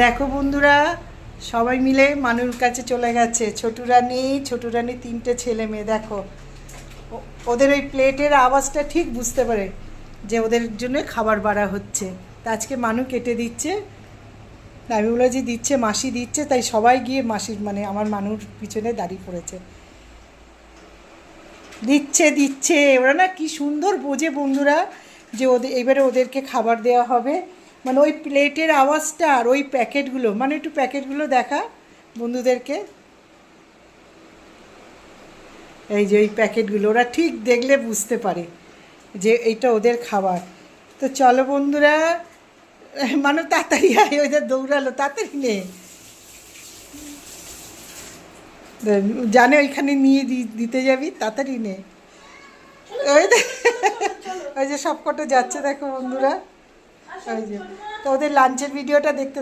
দেখো বন্ধুরা, সবাই মিলে মানুর কাছে চলে গেছে। ছোটু রানী 3টে ছেলে মেয়ে। দেখো ওদের ওই প্লেটের আওয়াজটা ঠিক বুঝতে পারে যে ওদের জন্য খাবার বাড়া হচ্ছে। তা আজকে মানু কেটে দিচ্ছে, আমি বলে যে দিচ্ছে, মাসি দিচ্ছে, তাই সবাই গিয়ে মাসির মানে আমার মানুর পিছনে দাঁড়িয়ে পড়েছে। দিচ্ছে দিচ্ছে ওরা না কি সুন্দর বোঝে বন্ধুরা, যে এবারে ওদেরকে খাবার দেওয়া হবে। মানে ওই প্লেটের আওয়াজটা আর ওই প্যাকেটগুলো, মানে একটু প্যাকেটগুলো দেখা বন্ধুদেরকে। এই যে ওই প্যাকেটগুলো ওরা ঠিক দেখলে বুঝতে পারে যে এইটা ওদের খাবার। তো চলো বন্ধুরা, মানে তাড়াতাড়ি আয়, ওদের দৌড়ালো, তাড়াতাড়ি নে, জানে ওইখানে নিয়ে দিতে যাবি, তাড়াতাড়ি নে। ওই ওই যে সব কটা যাচ্ছে দেখো বন্ধুরা। ওই যে তো ওদের লাঞ্চের ভিডিওটা দেখতে